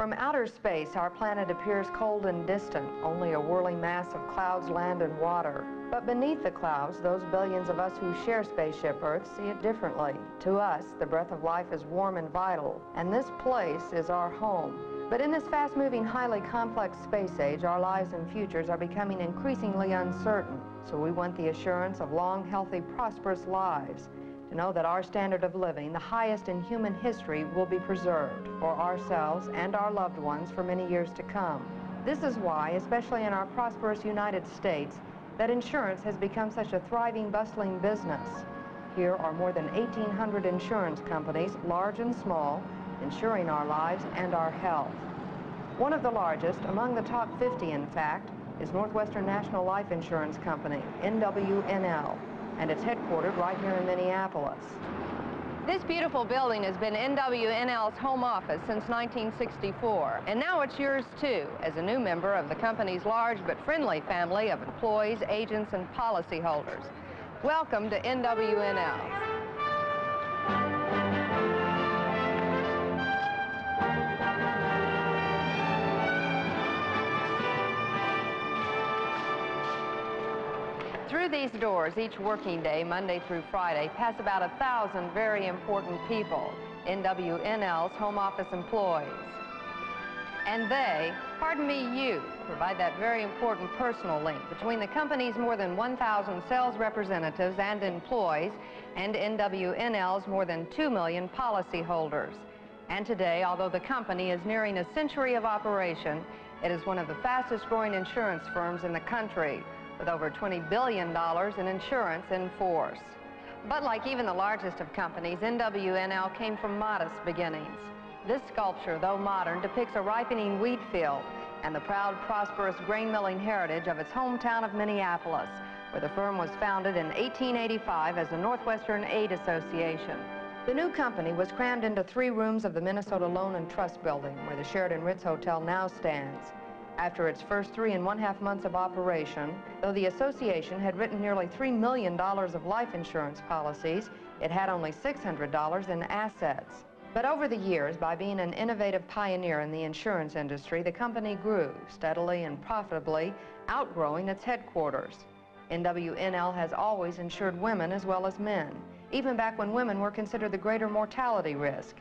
From outer space, our planet appears cold and distant, only a whirling mass of clouds, land, and water. But beneath the clouds, those billions of us who share spaceship Earth see it differently. To us, the breath of life is warm and vital, and this place is our home. But in this fast-moving, highly complex space age, our lives and futures are becoming increasingly uncertain. So we want the assurance of long, healthy, prosperous lives. To know that our standard of living, the highest in human history, will be preserved for ourselves and our loved ones for many years to come. This is why, especially in our prosperous United States, that insurance has become such a thriving, bustling business. Here are more than 1,800 insurance companies, large and small, insuring our lives and our health. One of the largest, among the top 50 in fact, is Northwestern National Life Insurance Company, NWNL, and it's headquartered right here in Minneapolis. This beautiful building has been NWNL's home office since 1964, and now it's yours too, as a new member of the company's large but friendly family of employees, agents, and policyholders. Welcome to NWNL. Through these doors, each working day, Monday through Friday, pass about 1,000 very important people, NWNL's home office employees. And they, pardon me, you, provide that very important personal link between the company's more than 1,000 sales representatives and employees and NWNL's more than 2 million policyholders. And today, although the company is nearing a century of operation, it is one of the fastest growing insurance firms in the country, with over $20 billion in insurance in force. But like even the largest of companies, NWNL came from modest beginnings. This sculpture, though modern, depicts a ripening wheat field and the proud, prosperous grain milling heritage of its hometown of Minneapolis, where the firm was founded in 1885 as the Northwestern Aid Association. The new company was crammed into 3 rooms of the Minnesota Loan and Trust Building, where the Sheraton Ritz Hotel now stands. After its first 3.5 months of operation, though the association had written nearly $3 million of life insurance policies, it had only $600 in assets. But over the years, by being an innovative pioneer in the insurance industry, the company grew steadily and profitably, outgrowing its headquarters. NWNL has always insured women as well as men, even back when women were considered the greater mortality risk.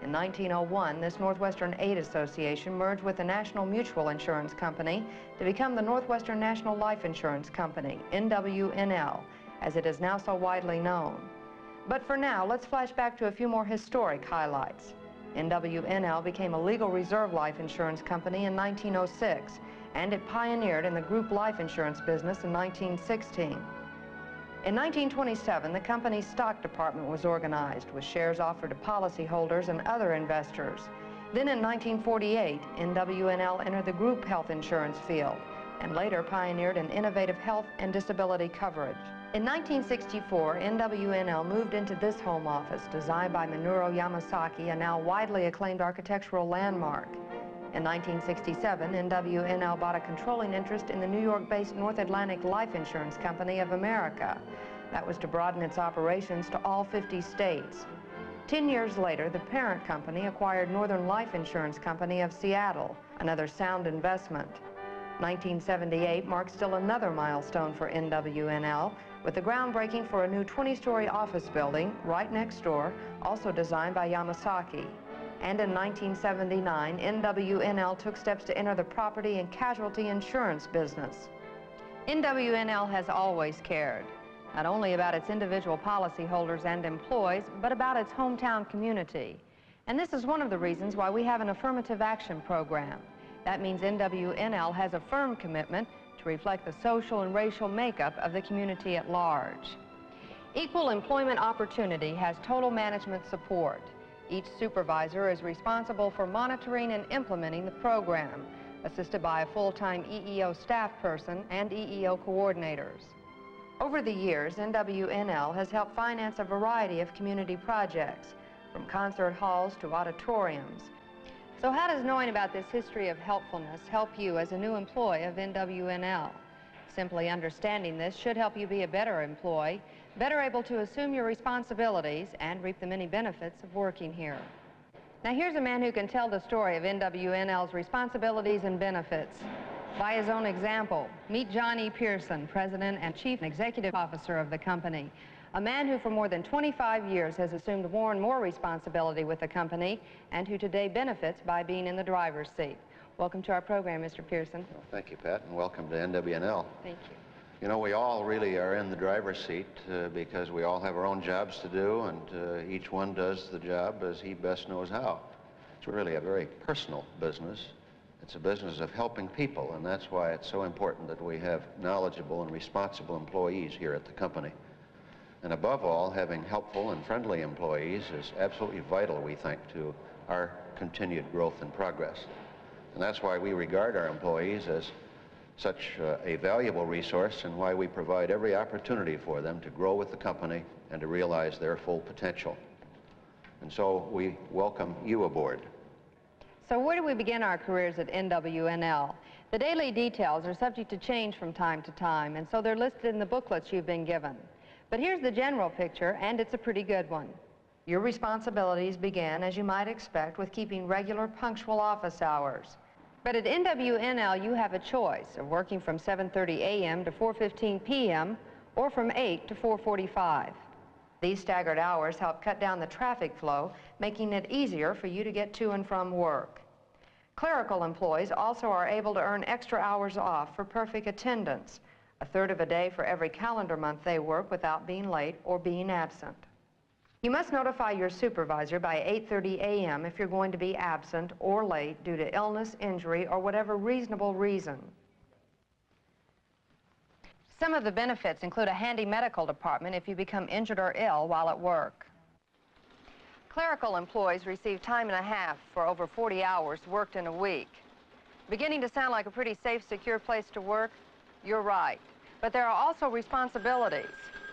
In 1901, this Northwestern Aid Association merged with the National Mutual Insurance Company to become the Northwestern National Life Insurance Company, NWNL, as it is now so widely known. But for now, let's flash back to a few more historic highlights. NWNL became a legal reserve life insurance company in 1906, and it pioneered in the group life insurance business in 1916. In 1927, the company's stock department was organized, with shares offered to policyholders and other investors. Then in 1948, NWNL entered the group health insurance field, and later pioneered an innovative health and disability coverage. In 1964, NWNL moved into this home office, designed by Minoru Yamasaki, a now widely acclaimed architectural landmark. In 1967, NWNL bought a controlling interest in the New York-based North Atlantic Life Insurance Company of America. That was to broaden its operations to all 50 states. 10 years later, the parent company acquired Northern Life Insurance Company of Seattle, another sound investment. 1978 marked still another milestone for NWNL, with the groundbreaking for a new 20-story office building right next door, also designed by Yamasaki. And in 1979, NWNL took steps to enter the property and casualty insurance business. NWNL has always cared, not only about its individual policyholders and employees, but about its hometown community. And this is one of the reasons why we have an affirmative action program. That means NWNL has a firm commitment to reflect the social and racial makeup of the community at large. Equal employment opportunity has total management support. Each supervisor is responsible for monitoring and implementing the program, assisted by a full-time EEO staff person and EEO coordinators. Over the years, NWNL has helped finance a variety of community projects, from concert halls to auditoriums. So how does knowing about this history of helpfulness help you as a new employee of NWNL? Simply understanding this should help you be a better employee, better able to assume your responsibilities and reap the many benefits of working here. Now here's a man who can tell the story of NWNL's responsibilities and benefits. By his own example, meet John E. Pearson, President and Chief Executive Officer of the company. A man who for more than 25 years has assumed more and more responsibility with the company and who today benefits by being in the driver's seat. Welcome to our program, Mr. Pearson. Well, thank you, Pat, and welcome to NWNL. Thank you. You know, we all really are in the driver's seat because we all have our own jobs to do, and each one does the job as he best knows how. It's really a very personal business. It's a business of helping people, and that's why it's so important that we have knowledgeable and responsible employees here at the company. And above all, having helpful and friendly employees is absolutely vital, we think, to our continued growth and progress. And that's why we regard our employees as such a valuable resource and why we provide every opportunity for them to grow with the company and to realize their full potential. And so we welcome you aboard. So where do we begin our careers at NWNL? The daily details are subject to change from time to time, and so they're listed in the booklets you've been given. But here's the general picture, and it's a pretty good one. Your responsibilities begin, as you might expect, with keeping regular punctual office hours. But at NWNL, you have a choice of working from 7:30 a.m. to 4:15 p.m. or from 8 to 4:45. These staggered hours help cut down the traffic flow, making it easier for you to get to and from work. Clerical employees also are able to earn extra hours off for perfect attendance, a third of a day for every calendar month they work without being late or being absent. You must notify your supervisor by 8:30 a.m. if you're going to be absent or late due to illness, injury, or whatever reasonable reason. Some of the benefits include a handy medical department if you become injured or ill while at work. Clerical employees receive time and a half for over 40 hours worked in a week. Beginning to sound like a pretty safe, secure place to work? You're right. But there are also responsibilities.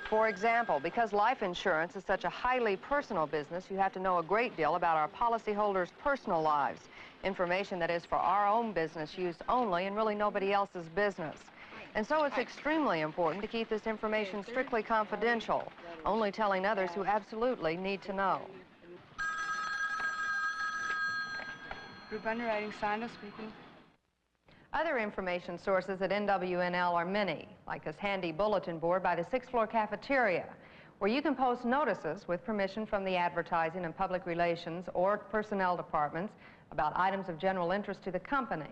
For example, because life insurance is such a highly personal business, you have to know a great deal about our policyholders' personal lives, information that is for our own business use only and really nobody else's business. And so it's extremely important to keep this information strictly confidential, only telling others who absolutely need to know. Group Underwriting, Sandra speaking. Other information sources at NWNL are many, like this handy bulletin board by the 6th floor cafeteria, where you can post notices with permission from the advertising and public relations or personnel departments about items of general interest to the company.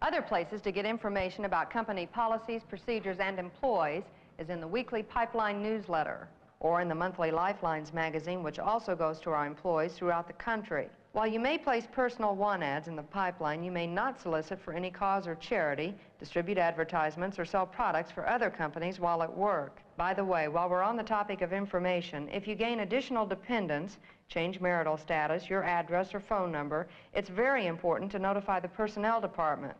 Other places to get information about company policies, procedures, and employees is in the weekly Pipeline newsletter or in the monthly Lifelines magazine, which also goes to our employees throughout the country. While you may place personal want ads in the Pipeline, you may not solicit for any cause or charity, distribute advertisements, or sell products for other companies while at work. By the way, while we're on the topic of information, if you gain additional dependents, change marital status, your address or phone number, it's very important to notify the personnel department.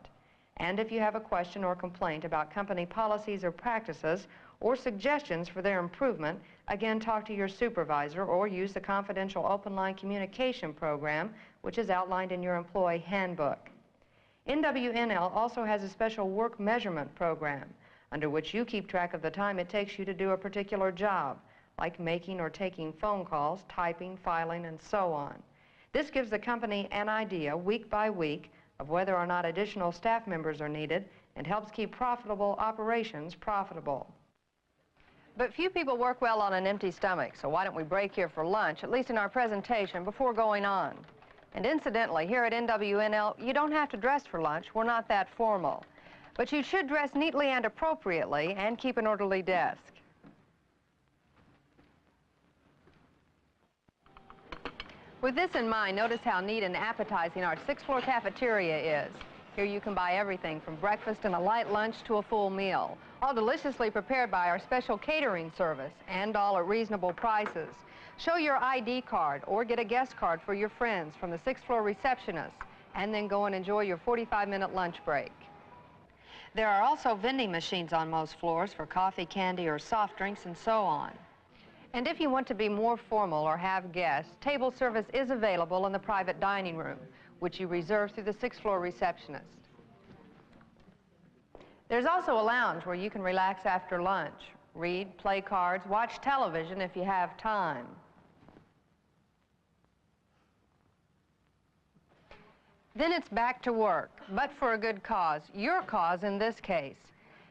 And if you have a question or complaint about company policies or practices or suggestions for their improvement, again, talk to your supervisor or use the confidential open line communication program, which is outlined in your employee handbook. NWNL also has a special work measurement program under which you keep track of the time it takes you to do a particular job, like making or taking phone calls, typing, filing, and so on. This gives the company an idea, week by week, of whether or not additional staff members are needed and helps keep profitable operations profitable. But few people work well on an empty stomach, so why don't we break here for lunch, at least in our presentation, before going on? And incidentally, here at NWNL, you don't have to dress for lunch. We're not that formal. But you should dress neatly and appropriately and keep an orderly desk. With this in mind, notice how neat and appetizing our 6th floor cafeteria is. Here you can buy everything from breakfast and a light lunch to a full meal, all deliciously prepared by our special catering service and all at reasonable prices. Show your ID card or get a guest card for your friends from the 6th floor receptionist and then go and enjoy your 45-minute lunch break. There are also vending machines on most floors for coffee, candy, or soft drinks and so on. And if you want to be more formal or have guests, table service is available in the private dining room, which you reserve through the 6th floor receptionist. There's also a lounge where you can relax after lunch, read, play cards, watch television if you have time. Then it's back to work, but for a good cause, your cause in this case.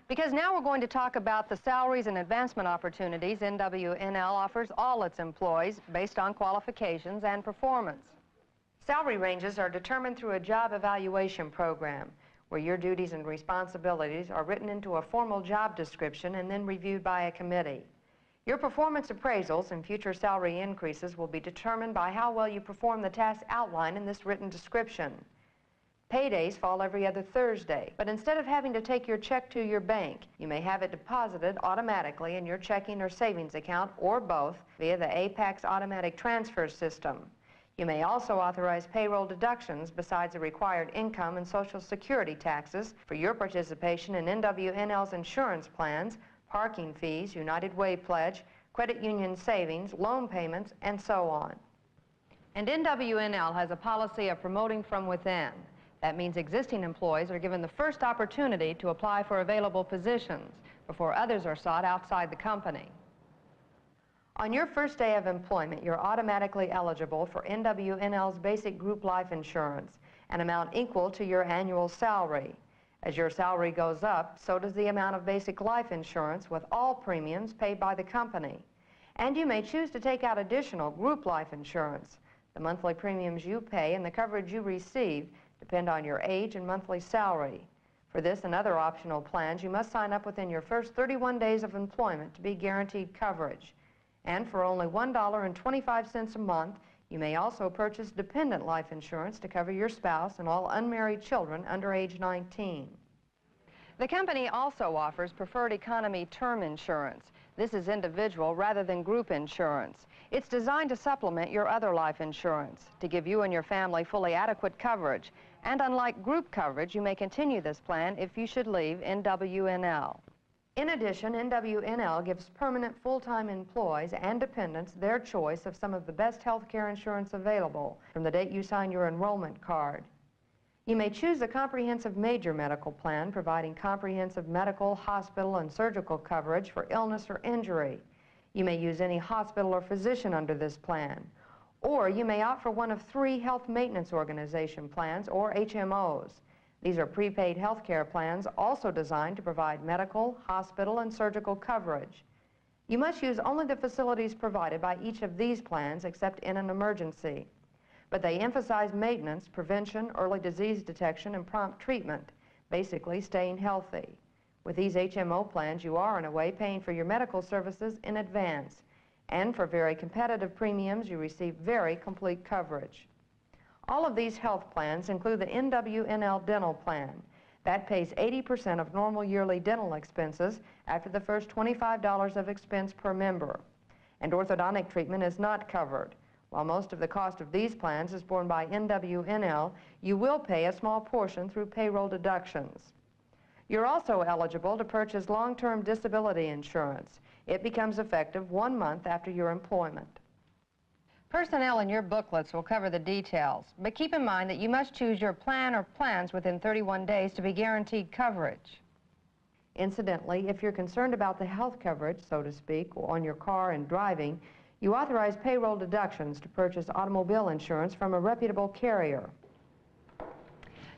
Because now we're going to talk about the salaries and advancement opportunities NWNL offers all its employees based on qualifications and performance. Salary ranges are determined through a job evaluation program where your duties and responsibilities are written into a formal job description and then reviewed by a committee. Your performance appraisals and future salary increases will be determined by how well you perform the tasks outlined in this written description. Paydays fall every other Thursday, but instead of having to take your check to your bank, you may have it deposited automatically in your checking or savings account, or both, via the APAC's automatic transfer system. You may also authorize payroll deductions besides the required income and Social Security taxes for your participation in NWNL's insurance plans, parking fees, United Way pledge, credit union savings, loan payments, and so on. And NWNL has a policy of promoting from within. That means existing employees are given the first opportunity to apply for available positions before others are sought outside the company. On your first day of employment, you're automatically eligible for NWNL's basic group life insurance, an amount equal to your annual salary. As your salary goes up, so does the amount of basic life insurance with all premiums paid by the company. And you may choose to take out additional group life insurance. The monthly premiums you pay and the coverage you receive depend on your age and monthly salary. For this and other optional plans, you must sign up within your first 31 days of employment to be guaranteed coverage. And for only $1.25 a month, you may also purchase dependent life insurance to cover your spouse and all unmarried children under age 19. The company also offers preferred economy term insurance. This is individual rather than group insurance. It's designed to supplement your other life insurance, to give you and your family fully adequate coverage. And unlike group coverage, you may continue this plan if you should leave NWNL. In addition, NWNL gives permanent full-time employees and dependents their choice of some of the best health care insurance available from the date you sign your enrollment card. You may choose a comprehensive major medical plan providing comprehensive medical, hospital, and surgical coverage for illness or injury. You may use any hospital or physician under this plan. Or you may opt for one of 3 health maintenance organization plans, or HMOs. These are prepaid health care plans also designed to provide medical, hospital, and surgical coverage. You must use only the facilities provided by each of these plans except in an emergency. But they emphasize maintenance, prevention, early disease detection, and prompt treatment, basically staying healthy. With these HMO plans, you are, in a way, paying for your medical services in advance. And for very competitive premiums, you receive very complete coverage. All of these health plans include the NWNL dental plan. That pays 80% of normal yearly dental expenses after the first $25 of expense per member. And orthodontic treatment is not covered. While most of the cost of these plans is borne by NWNL, you will pay a small portion through payroll deductions. You're also eligible to purchase long-term disability insurance. It becomes effective 1 month after your employment. Personnel in your booklets will cover the details, but keep in mind that you must choose your plan or plans within 31 days to be guaranteed coverage. Incidentally, if you're concerned about the health coverage, so to speak, on your car and driving, you authorize payroll deductions to purchase automobile insurance from a reputable carrier.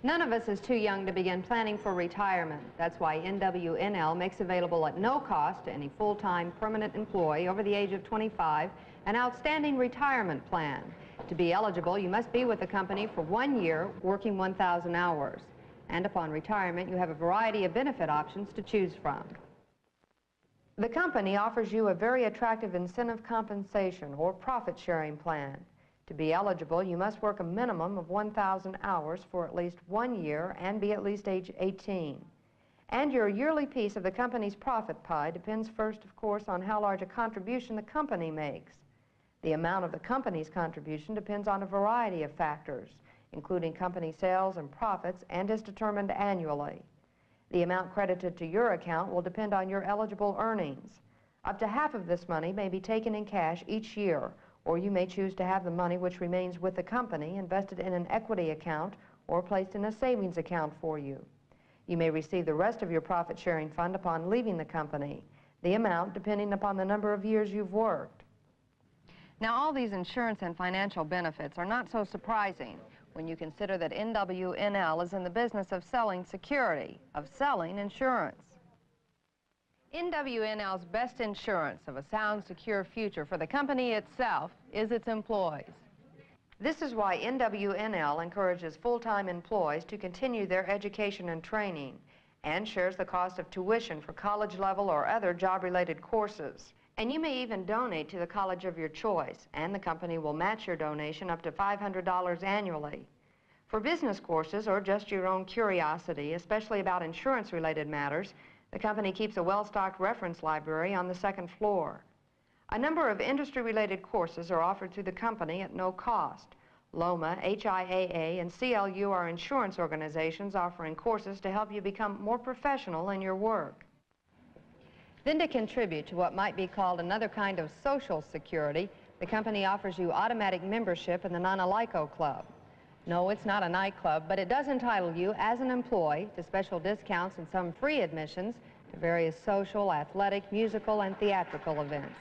None of us is too young to begin planning for retirement. That's why NWNL makes available at no cost to any full-time permanent employee over the age of 25 an outstanding retirement plan. To be eligible, you must be with the company for 1 year, working 1,000 hours. And upon retirement, you have a variety of benefit options to choose from. The company offers you a very attractive incentive compensation or profit-sharing plan. To be eligible, you must work a minimum of 1,000 hours for at least 1 year and be at least age 18. And your yearly piece of the company's profit pie depends first, of course, on how large a contribution the company makes. The amount of the company's contribution depends on a variety of factors, including company sales and profits, and is determined annually. The amount credited to your account will depend on your eligible earnings. Up to half of this money may be taken in cash each year, or you may choose to have the money which remains with the company invested in an equity account or placed in a savings account for you. You may receive the rest of your profit-sharing fund upon leaving the company, the amount depending upon the number of years you've worked. Now, all these insurance and financial benefits are not so surprising when you consider that NWNL is in the business of selling security, of selling insurance. NWNL's best insurance of a sound, secure future for the company itself is its employees. This is why NWNL encourages full-time employees to continue their education and training and shares the cost of tuition for college-level or other job-related courses. And you may even donate to the college of your choice, and the company will match your donation up to $500 annually. For business courses or just your own curiosity, especially about insurance-related matters, the company keeps a well-stocked reference library on the second floor. A number of industry-related courses are offered through the company at no cost. LOMA, HIAA, and CLU are insurance organizations offering courses to help you become more professional in your work. Then to contribute to what might be called another kind of social security, the company offers you automatic membership in the Non-Alico Club. No, it's not a nightclub, but it does entitle you as an employee to special discounts and some free admissions to various social, athletic, musical, and theatrical events.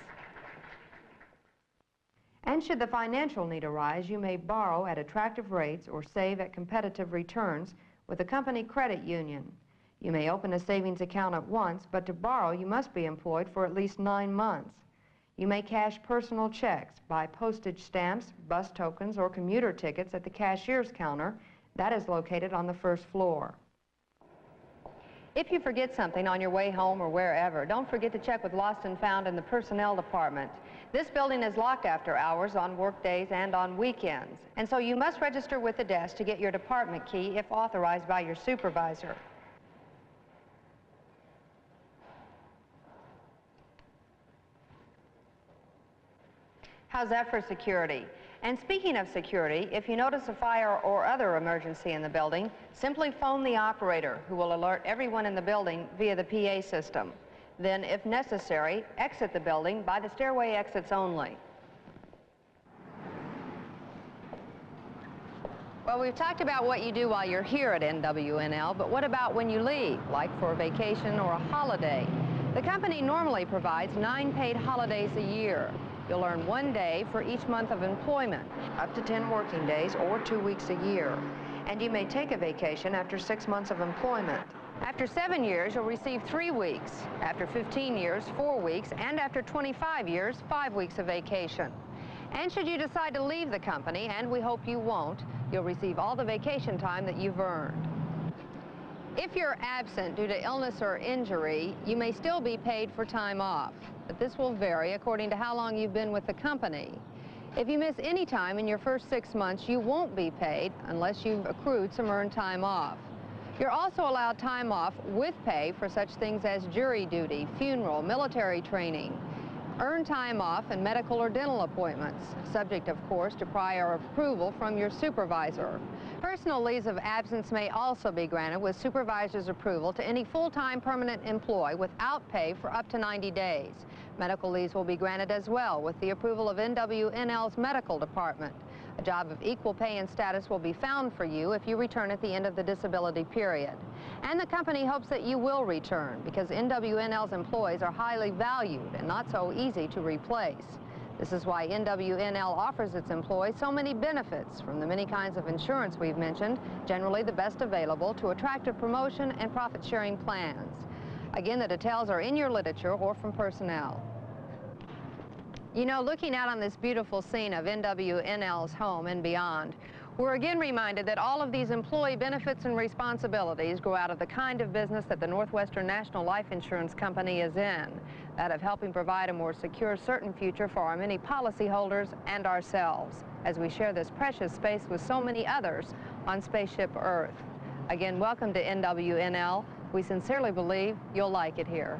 And should the financial need arise, you may borrow at attractive rates or save at competitive returns with the company credit union. You may open a savings account at once, but to borrow, you must be employed for at least 9 months. You may cash personal checks, buy postage stamps, bus tokens, or commuter tickets at the cashier's counter. That is located on the first floor. If you forget something on your way home or wherever, don't forget to check with Lost and Found in the Personnel Department. This building is locked after hours on work days and on weekends, and so you must register with the desk to get your department key if authorized by your supervisor. How's that for security? And speaking of security, if you notice a fire or other emergency in the building, simply phone the operator, who will alert everyone in the building via the PA system. Then, if necessary, exit the building by the stairway exits only. Well, we've talked about what you do while you're here at NWNL, but what about when you leave, like for a vacation or a holiday? The company normally provides 9 paid holidays a year. You'll earn 1 day for each month of employment. Up to 10 working days or 2 weeks a year. And you may take a vacation after 6 months of employment. After 7 years, you'll receive 3 weeks. After 15 years, 4 weeks. And after 25 years, 5 weeks of vacation. And should you decide to leave the company, and we hope you won't, you'll receive all the vacation time that you've earned. If you're absent due to illness or injury, you may still be paid for time off, but this will vary according to how long you've been with the company. If you miss any time in your first 6 months, you won't be paid unless you've accrued some earned time off. You're also allowed time off with pay for such things as jury duty, funeral, military training, earned time off, and medical or dental appointments, subject, of course, to prior approval from your supervisor. Personal leaves of absence may also be granted with supervisor's approval to any full-time permanent employee without pay for up to 90 days. Medical leaves will be granted as well with the approval of NWNL's medical department. A job of equal pay and status will be found for you if you return at the end of the disability period. And the company hopes that you will return because NWNL's employees are highly valued and not so easy to replace. This is why NWNL offers its employees so many benefits, from the many kinds of insurance we've mentioned, generally the best available, to attractive promotion and profit-sharing plans. Again, the details are in your literature or from personnel. You know, looking out on this beautiful scene of NWNL's home and beyond, we're again reminded that all of these employee benefits and responsibilities grow out of the kind of business that the Northwestern National Life Insurance Company is in, that of helping provide a more secure, certain future for our many policyholders and ourselves, as we share this precious space with so many others on Spaceship Earth. Again, welcome to NWNL. We sincerely believe you'll like it here.